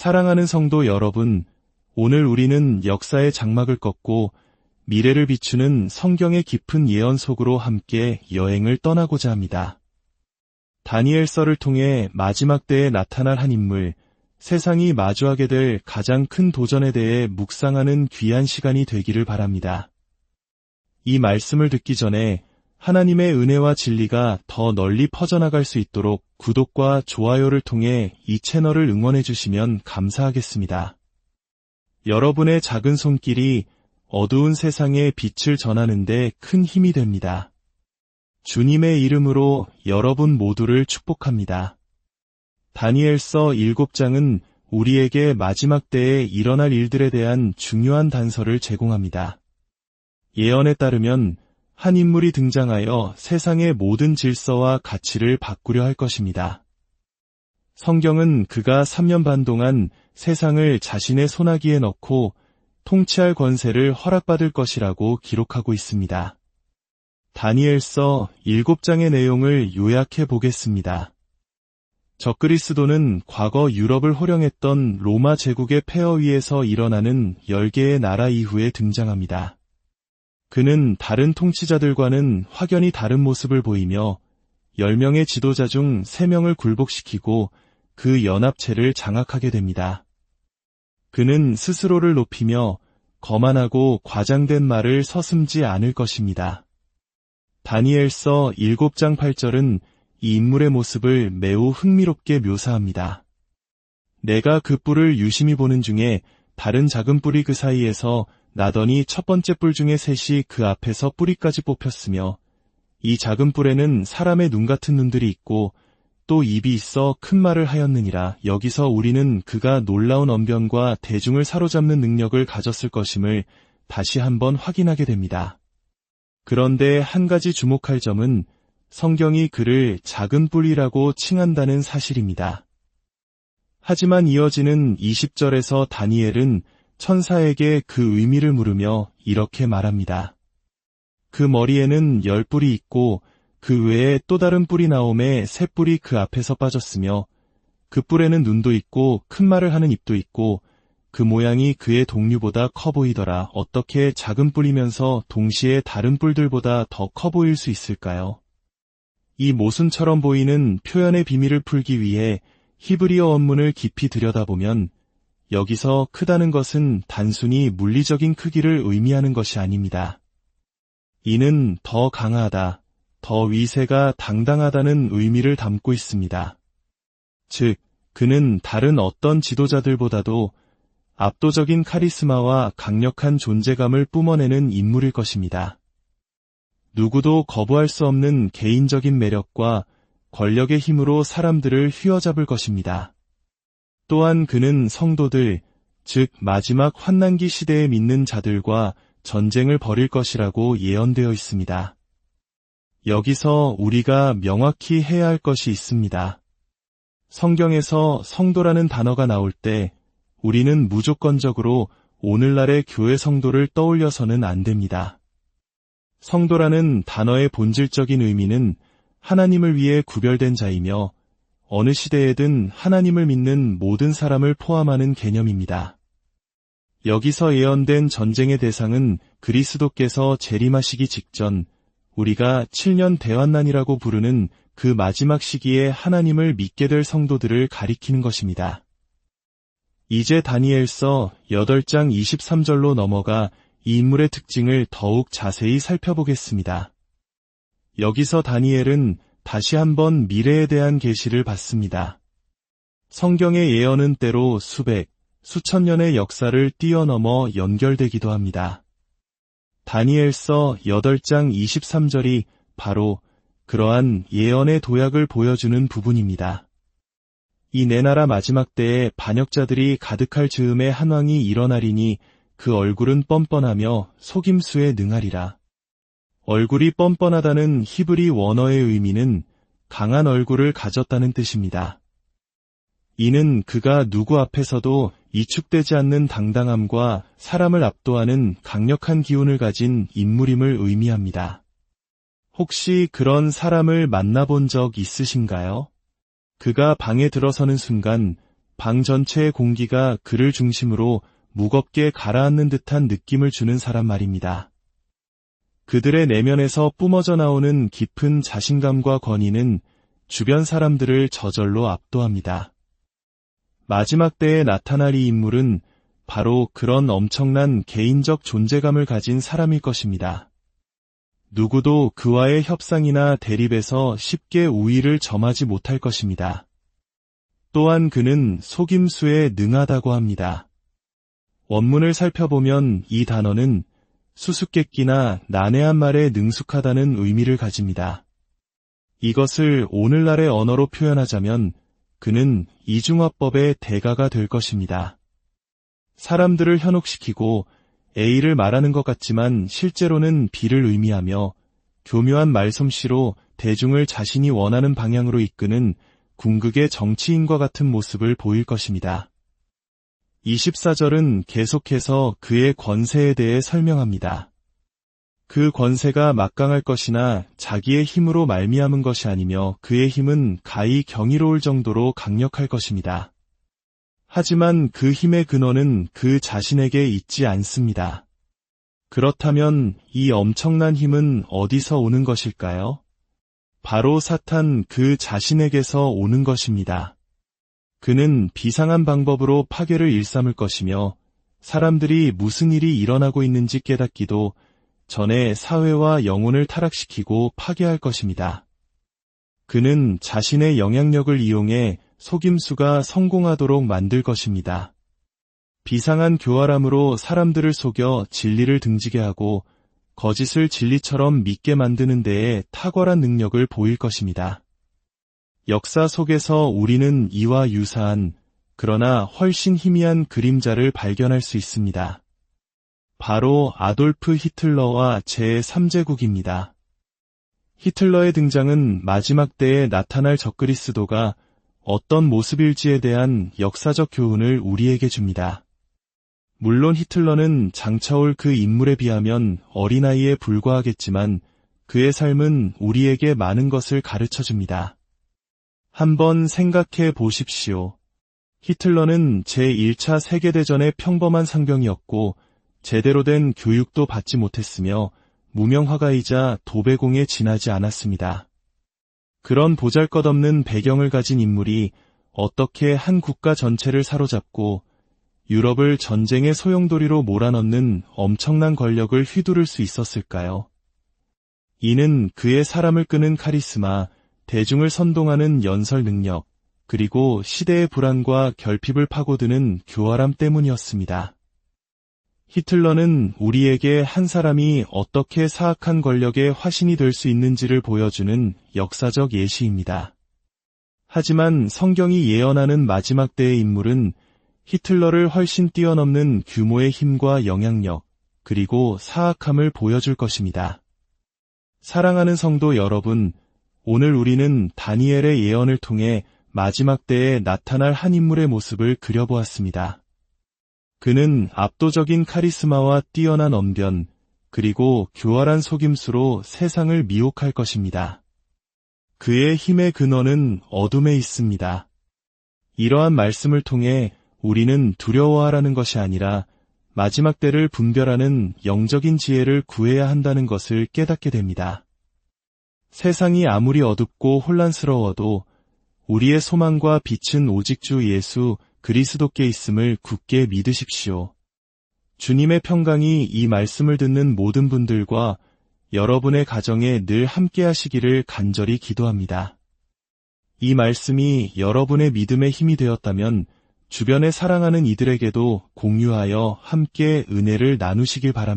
사랑하는 성도 여러분, 오늘 우리는 역사의 장막을 꺾고 미래를 비추는 성경의 깊은 예언 속으로 함께 여행을 떠나고자 합니다. 다니엘서를 통해 마지막 때에 나타날 한 인물, 세상이 마주하게 될 가장 큰 도전에 대해 묵상하는 귀한 시간이 되기를 바랍니다. 이 말씀을 듣기 전에 하나님의 은혜와 진리가 더 널리 퍼져나갈 수 있도록 구독과 좋아요를 통해 이 채널을 응원해 주시면 감사하겠습니다. 여러분의 작은 손길이 어두운 세상에 빛을 전하는 데 큰 힘이 됩니다. 주님의 이름으로 여러분 모두를 축복합니다. 다니엘서 7장은 우리에게 마지막 때에 일어날 일들에 대한 중요한 단서를 제공합니다. 예언에 따르면 한 인물이 등장하여 세상의 모든 질서와 가치를 바꾸려 할 것입니다. 성경은 그가 3년 반 동안 세상을 자신의 손아귀에 넣고 통치할 권세를 허락받을 것이라고 기록하고 있습니다. 다니엘서 7장의 내용을 요약해 보겠습니다. 적그리스도는 과거 유럽을 호령했던 로마 제국의 폐허 위에서 일어나는 10개의 나라 이후에 등장합니다. 그는 다른 통치자들과는 확연히 다른 모습을 보이며 10명의 지도자 중 3명을 굴복시키고 그 연합체를 장악하게 됩니다. 그는 스스로를 높이며 거만하고 과장된 말을 서슴지 않을 것입니다. 다니엘서 7장 8절은 이 인물의 모습을 매우 흥미롭게 묘사합니다. 내가 그 뿔을 유심히 보는 중에 다른 작은 뿔이 그 사이에서 나더니 첫 번째 뿔 중에 셋이 그 앞에서 뿌리까지 뽑혔으며 이 작은 뿔에는 사람의 눈 같은 눈들이 있고 또 입이 있어 큰 말을 하였느니라. 여기서 우리는 그가 놀라운 언변과 대중을 사로잡는 능력을 가졌을 것임을 다시 한번 확인하게 됩니다. 그런데 한 가지 주목할 점은 성경이 그를 작은 뿔이라고 칭한다는 사실입니다. 하지만 이어지는 20절에서 다니엘은 천사에게 그 의미를 물으며 이렇게 말합니다. 그 머리에는 10뿔이 있고 그 외에 또 다른 뿔이 나오매 3뿔이 그 앞에서 빠졌으며 그 뿔에는 눈도 있고 큰 말을 하는 입도 있고 그 모양이 그의 동류보다 커 보이더라. 어떻게 작은 뿔이면서 동시에 다른 뿔들보다 더 커 보일 수 있을까요? 이 모순처럼 보이는 표현의 비밀을 풀기 위해 히브리어 원문을 깊이 들여다보면 여기서 크다는 것은 단순히 물리적인 크기를 의미하는 것이 아닙니다. 이는 더 강하다, 더 위세가 당당하다는 의미를 담고 있습니다. 즉, 그는 다른 어떤 지도자들보다도 압도적인 카리스마와 강력한 존재감을 뿜어내는 인물일 것입니다. 누구도 거부할 수 없는 개인적인 매력과 권력의 힘으로 사람들을 휘어잡을 것입니다. 또한 그는 성도들, 즉 마지막 환난기 시대에 믿는 자들과 전쟁을 벌일 것이라고 예언되어 있습니다. 여기서 우리가 명확히 해야 할 것이 있습니다. 성경에서 성도라는 단어가 나올 때 우리는 무조건적으로 오늘날의 교회 성도를 떠올려서는 안 됩니다. 성도라는 단어의 본질적인 의미는 하나님을 위해 구별된 자이며 어느 시대에든 하나님을 믿는 모든 사람을 포함하는 개념입니다. 여기서 예언된 전쟁의 대상은 그리스도께서 재림하시기 직전 우리가 7년 대환난이라고 부르는 그 마지막 시기에 하나님을 믿게 될 성도들을 가리키는 것입니다. 이제 다니엘서 8장 23절로 넘어가 이 인물의 특징을 더욱 자세히 살펴보겠습니다. 여기서 다니엘은 다시 한번 미래에 대한 계시를 받습니다. 성경의 예언은 때로 수백, 수천 년의 역사를 뛰어넘어 연결되기도 합니다. 다니엘서 8장 23절이 바로 그러한 예언의 도약을 보여주는 부분입니다. 이 내 나라 마지막 때에 반역자들이 가득할 즈음에 한 왕이 일어나리니 그 얼굴은 뻔뻔하며 속임수에 능하리라. 얼굴이 뻔뻔하다는 히브리 원어의 의미는 강한 얼굴을 가졌다는 뜻입니다. 이는 그가 누구 앞에서도 이축되지 않는 당당함과 사람을 압도하는 강력한 기운을 가진 인물임을 의미합니다. 혹시 그런 사람을 만나본 적 있으신가요? 그가 방에 들어서는 순간 방 전체의 공기가 그를 중심으로 무겁게 가라앉는 듯한 느낌을 주는 사람 말입니다. 그들의 내면에서 뿜어져 나오는 깊은 자신감과 권위는 주변 사람들을 저절로 압도합니다. 마지막 때에 나타날 이 인물은 바로 그런 엄청난 개인적 존재감을 가진 사람일 것입니다. 누구도 그와의 협상이나 대립에서 쉽게 우위를 점하지 못할 것입니다. 또한 그는 속임수에 능하다고 합니다. 원문을 살펴보면 이 단어는 수수께끼나 난해한 말에 능숙하다는 의미를 가집니다. 이것을 오늘날의 언어로 표현하자면 그는 이중화법의 대가가 될 것입니다. 사람들을 현혹시키고 A를 말하는 것 같지만 실제로는 B를 의미하며 교묘한 말솜씨로 대중을 자신이 원하는 방향으로 이끄는 궁극의 정치인과 같은 모습을 보일 것입니다. 24절은 계속해서 그의 권세에 대해 설명합니다. 그 권세가 막강할 것이나 자기의 힘으로 말미암은 것이 아니며 그의 힘은 가히 경이로울 정도로 강력할 것입니다. 하지만 그 힘의 근원은 그 자신에게 있지 않습니다. 그렇다면 이 엄청난 힘은 어디서 오는 것일까요? 바로 사탄 그 자신에게서 오는 것입니다. 그는 비상한 방법으로 파괴를 일삼을 것이며 사람들이 무슨 일이 일어나고 있는지 깨닫기도 전에 사회와 영혼을 타락시키고 파괴할 것입니다. 그는 자신의 영향력을 이용해 속임수가 성공하도록 만들 것입니다. 비상한 교활함으로 사람들을 속여 진리를 등지게 하고 거짓을 진리처럼 믿게 만드는 데에 탁월한 능력을 보일 것입니다. 역사 속에서 우리는 이와 유사한 그러나 훨씬 희미한 그림자를 발견할 수 있습니다. 바로 아돌프 히틀러와 제3제국입니다. 히틀러의 등장은 마지막 때에 나타날 적그리스도가 어떤 모습일지에 대한 역사적 교훈을 우리에게 줍니다. 물론 히틀러는 장차올 그 인물에 비하면 어린아이에 불과하겠지만 그의 삶은 우리에게 많은 것을 가르쳐줍니다. 한번 생각해 보십시오. 히틀러는 제1차 세계대전의 평범한 상병이었고 제대로 된 교육도 받지 못했으며 무명화가이자 도배공에 지나지 않았습니다. 그런 보잘것없는 배경을 가진 인물이 어떻게 한 국가 전체를 사로잡고 유럽을 전쟁의 소용돌이로 몰아넣는 엄청난 권력을 휘두를 수 있었을까요? 이는 그의 사람을 끄는 카리스마, 대중을 선동하는 연설 능력, 그리고 시대의 불안과 결핍을 파고드는 교활함 때문이었습니다. 히틀러는 우리에게 한 사람이 어떻게 사악한 권력의 화신이 될 수 있는지를 보여주는 역사적 예시입니다. 하지만 성경이 예언하는 마지막 때의 인물은 히틀러를 훨씬 뛰어넘는 규모의 힘과 영향력, 그리고 사악함을 보여줄 것입니다. 사랑하는 성도 여러분, 오늘 우리는 다니엘의 예언을 통해 마지막 때에 나타날 한 인물의 모습을 그려보았습니다. 그는 압도적인 카리스마와 뛰어난 언변, 그리고 교활한 속임수로 세상을 미혹할 것입니다. 그의 힘의 근원은 어둠에 있습니다. 이러한 말씀을 통해 우리는 두려워하라는 것이 아니라 마지막 때를 분별하는 영적인 지혜를 구해야 한다는 것을 깨닫게 됩니다. 세상이 아무리 어둡고 혼란스러워도 우리의 소망과 빛은 오직 주 예수 그리스도께 있음을 굳게 믿으십시오. 주님의 평강이 이 말씀을 듣는 모든 분들과 여러분의 가정에 늘 함께 하시기를 간절히 기도합니다. 이 말씀이 여러분의 믿음의 힘이 되었다면 주변에 사랑하는 이들에게도 공유하여 함께 은혜를 나누시길 바랍니다.